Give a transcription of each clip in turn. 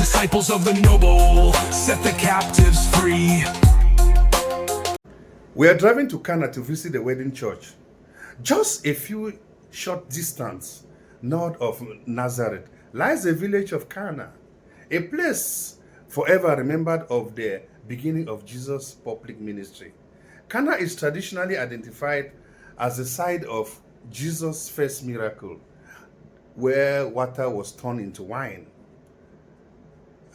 disciples of the noble, set the captives free. We are driving to Cana to visit the wedding church. Just a few short distance north of Nazareth lies the village of Cana, a place forever remembered of the beginning of Jesus' public ministry. Cana is traditionally identified as the site of Jesus' first miracle, where water was turned into wine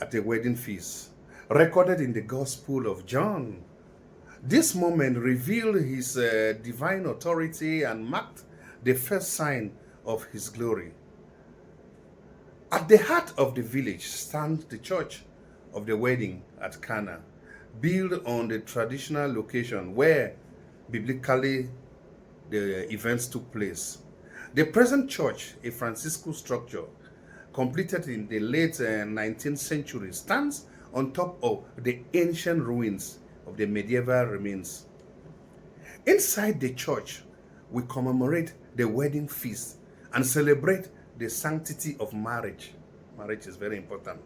at a wedding feast, recorded in the Gospel of John. This moment revealed his divine authority and marked the first sign of his glory. At the heart of the village stands the church of the wedding at Cana, built on the traditional location where biblically the events took place. The present church, a Franciscan structure completed in the late 19th century, stands on top of the ancient ruins of the medieval remains. Inside the church, we commemorate the wedding feast and celebrate the sanctity of marriage. Marriage is very important.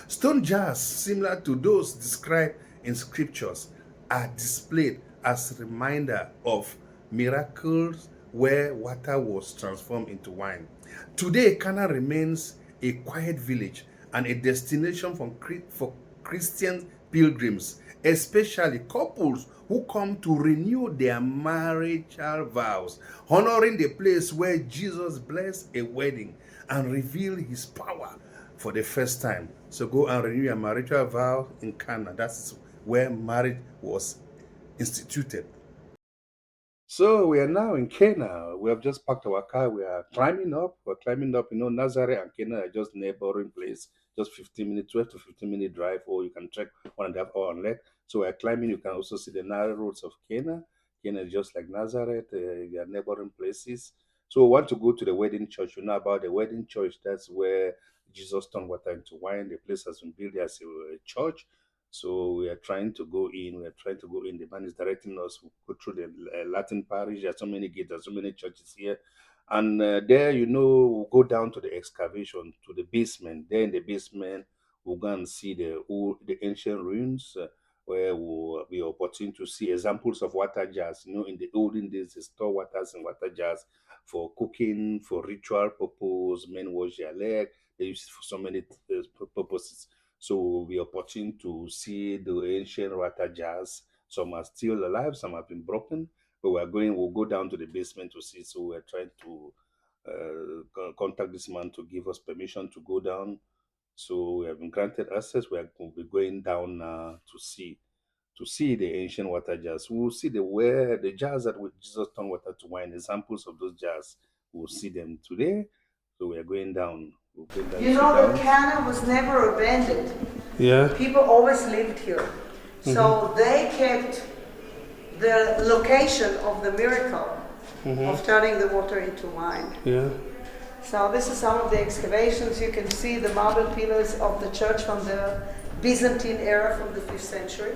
Stone jars similar to those described in scriptures are displayed as a reminder of miracles where water was transformed into wine. Today, Cana remains a quiet village and a destination for Christian pilgrims, especially couples who come to renew their marital vows, honoring the place where Jesus blessed a wedding and revealed his power for the first time. So go and renew your marital vow in Cana. That's where marriage was instituted. So we are now in Cana. We have just parked our car. We are climbing up. We're climbing up. Nazareth and Cana are just neighboring place. Just 15 minutes, 12 to 15-minute drive, or you can trek 1.5 hour on leg. So we're climbing. You can also see the narrow roads of Cana. Cana is just like Nazareth. They are neighboring places. So we want to go to the wedding church. You know about the wedding church. That's where Jesus turned water into wine. The place has been built as a church. So we are trying to go in. We are trying to go in. The man is directing us. We go through the Latin parish. There are so many gates. There are so many churches here. And there, we'll go down to the excavation, to the basement. There in the basement, we'll go and see the ancient ruins, where we'll be opportune to see examples of water jars. In the olden days, they store waters in water jars for cooking, for ritual purpose. Men wash their leg. They use it for so many purposes. So we'll be opportune to see the ancient water jars. Some are still alive, some have been broken, but we'll go down to the basement to see. So we're trying to contact this man to give us permission to go down. So we have been granted access. We'll be going down to see the ancient water jars. We'll see where the jars that with Jesus turned water to wine, examples of those jars. We'll see them today. So we are going down. We'll go down. You know that Cana was never abandoned. Yeah. People always lived here. So they kept the location of the miracle of turning the water into wine. Yeah. So this is some of the excavations. You can see the marble pillars of the church from the Byzantine era from the 5th century.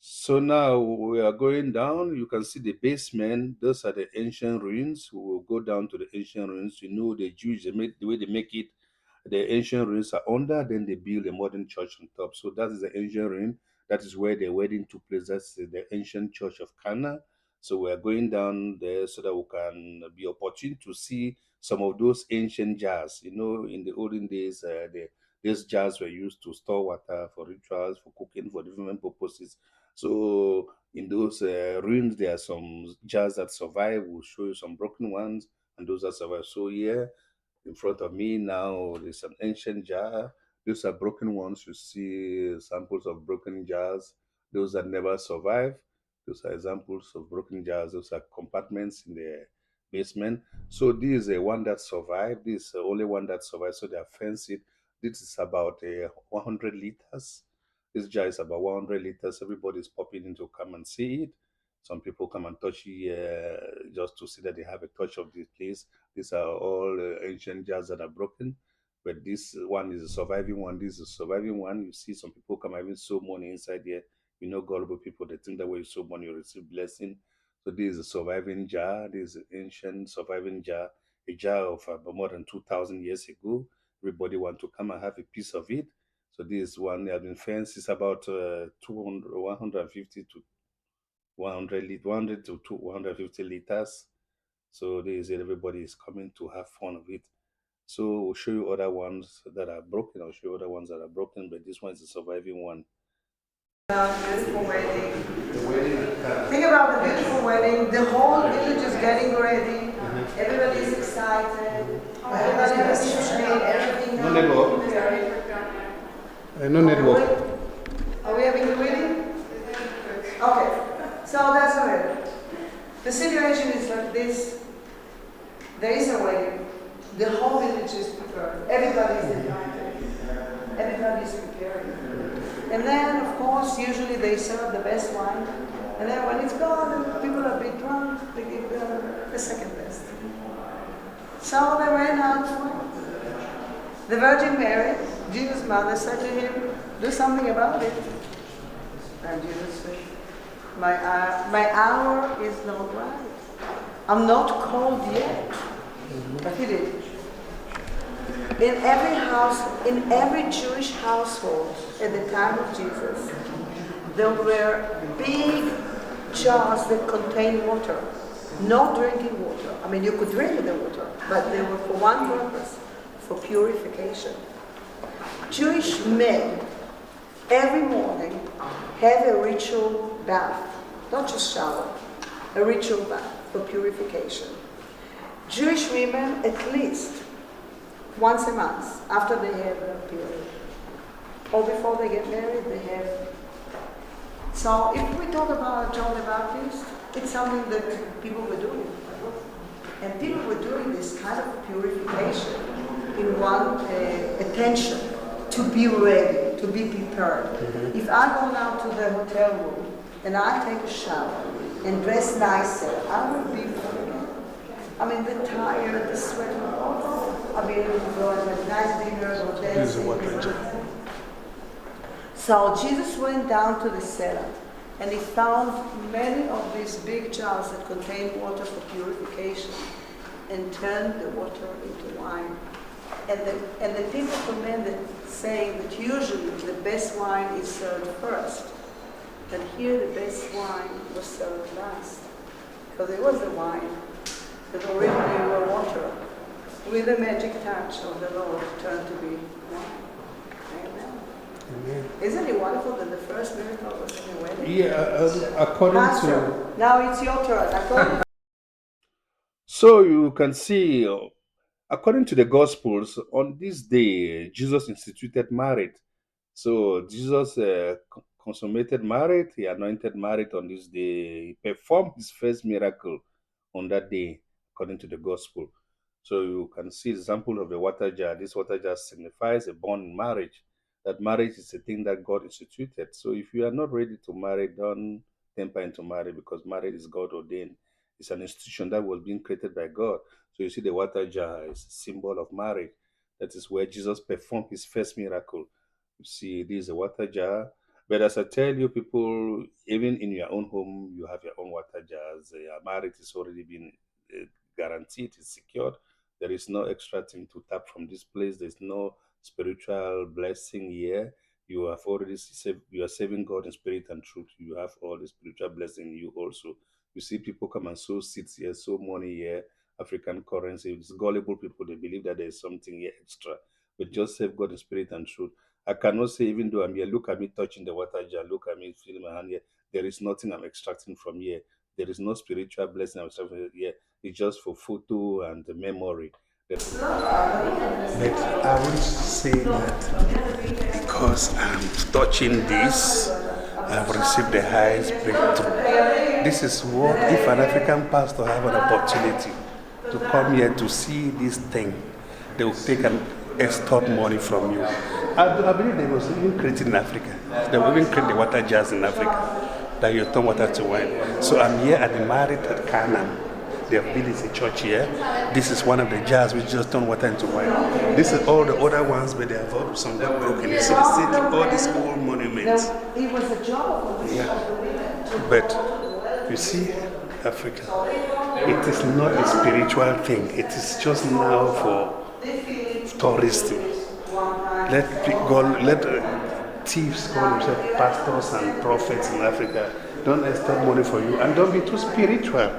So now we are going down. You can see the basement. Those are the ancient ruins. We will go down to the ancient ruins. The Jews, the way they make it, the ancient ruins are under, then they build a modern church on top. So that is the ancient ruin. That is where the wedding took place. That's the ancient church of Cana. So we are going down there so that we can be opportune to see some of those ancient jars. In the olden days, these jars were used to store water for rituals, for cooking, for different purposes. So in those ruins, there are some jars that survive. We'll show you some broken ones, and those that survive. So here in front of me now, there's an ancient jar. Those are broken ones. You see samples of broken jars. Those that never survive. Those are examples of broken jars. Those are compartments in the basement. So this is a one that survived. This is the only one that survived. So they are fenced it. This is about 100 liters. This jar is about 100 liters. Everybody's popping in to come and see it. Some people come and touch it just to see that they have a touch of this place. These are all ancient jars that are broken, but this one is a surviving one. This is a surviving one. You see, some people come having so money inside here. Gullible people, they think that when you sow money, you receive blessing. So this is a surviving jar. This is an ancient surviving jar. a jar of more than 2,000 years ago. Everybody want to come and have a piece of it. So this one has been fenced. It's about 200, 150 to 100 to 150 liters. So this everybody is coming to have fun of it. So we'll show you other ones that are broken. I'll show you other ones that are broken, but this one is the surviving one. Beautiful wedding. Think about the beautiful wedding. The whole village is getting ready. Everybody is excited. Everybody has everything. No network. No network. Are we having the wedding? Okay. So that's the wedding. The situation is like this. There is a wedding. The whole village is prepared. Everybody is invited. Everybody is preparing. And then, of course, usually they serve the best wine. And then when it's gone, and people are a bit drunk, they give the second best. So they went out for it. The Virgin Mary, Jesus' mother, said to him, do something about it. And Jesus said, my hour is not right. I'm not called yet. But he did. In every house, in every Jewish household at the time of Jesus, there were big jars that contained water, no drinking water. I mean, you could drink the water, but they were for one purpose, for purification. Jewish men, every morning, have a ritual bath, not just shower, a ritual bath for purification. Jewish women, at least once a month, after they have a period, or before they get married, they have. So if we talk about John the Baptist, it's something that people were doing. And people were doing this kind of purification in one attention, to be ready, to be prepared. If I go now to the hotel room and I take a shower and dress nicer, I will be prepared. I mean, the tired, the sweat, I mean, going with nice dinners or dancing. So Jesus went down to the cellar and he found many of these big jars that contained water for purification and turned the water into wine. And the people commended, saying that usually the best wine is served first, but here the best wine was served last, because it was the wine that originally were water, with the magic touch of the Lord turned to be wine. Amen. Amen. Isn't it wonderful that the first miracle was in a wedding? Yeah, according Pastor, to... now it's your turn. So you can see, according to the Gospels, on this day, Jesus instituted marriage. So Jesus consummated marriage, he anointed marriage on this day. He performed his first miracle on that day, according to the Gospel. So you can see example of the water jar. This water jar signifies a bond in marriage. That marriage is a thing that God instituted. So if you are not ready to marry, don't temper into marriage, because marriage is God ordained. It's an institution that was being created by God. So you see the water jar is a symbol of marriage. That is where Jesus performed his first miracle. You see, this is a water jar. But as I tell you, people, even in your own home, you have your own water jars. Your marriage is already been guaranteed, it's secured. There is no extra thing to tap from this place. There's no spiritual blessing here. You have already saved, you are saving God in spirit and truth. You have all the spiritual blessing in you also. You see people come and sow seeds here, sow money here, African currency. It's gullible people. They believe that there's something here extra. But just save God in spirit and truth. I cannot say, even though I'm here, look at me touching the water jar, look at me feeling my hand here. There is nothing I'm extracting from here. There is no spiritual blessing I'm extracting from here. It's just for photo and memory. But I will say that because I'm touching this, I've received the highest breakthrough. This is what, if an African pastor have an opportunity to come here to see this thing, they will take an extort money from you. I believe they was even created in Africa. They will even create the water jars in Africa, that you turn water to wine. So I'm here at the married at Cana. They have built a church here. This is one of the jars which just turn water into wine. This is all the other ones, but they have all some got broken. You see all these old monuments. It was a job of the women. But you see, Africa. It is not a spiritual thing. It is just now for tourism. Let thieves call themselves pastors and prophets in Africa. Don't expect money for you, and don't be too spiritual.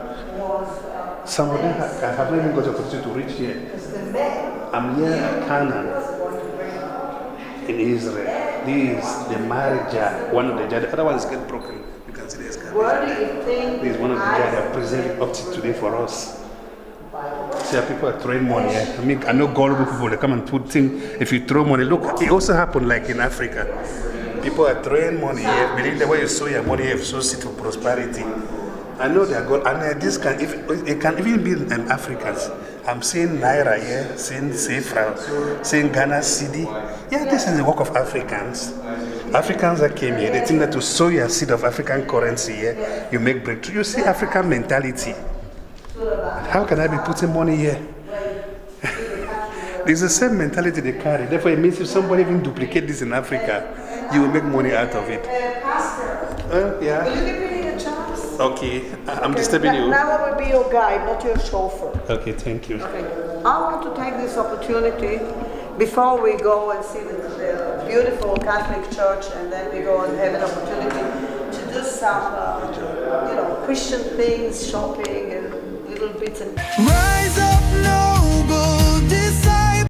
Some of them I haven't even got the opportunity to reach here. I'm here at Cana in Israel. This is the marriage jar, one of the jar. The other ones get broken. You can see the excavation. This is one of the jar that are preserved up to today for us. See how people are throwing money. I mean, I know gullible people, they come and put things. If you throw money, look, it also happened like in Africa. People are throwing money here. Believe the way you sow your money, you sow seed for prosperity. I know they are good, and this can, it can even be Africans. I'm seeing Naira here, seeing Sefa, seeing Ghana CD. Yeah, this is the work of Africans. Africans that came here, they think that to sow your seed of African currency here, you make breakthrough. You see African mentality. How can I be putting money here? It's the same mentality they carry. Therefore, it means if somebody even duplicate this in Africa, you will make money out of it. Yeah. Will you give me a chance? Okay, I'm disturbing you. Now I will be your guide, not your chauffeur. Okay, thank you. Okay. I want to take this opportunity before we go and see the beautiful Catholic Church, and then we go and have an opportunity to do some, Christian things, shopping, and little bits and. Rise up, no.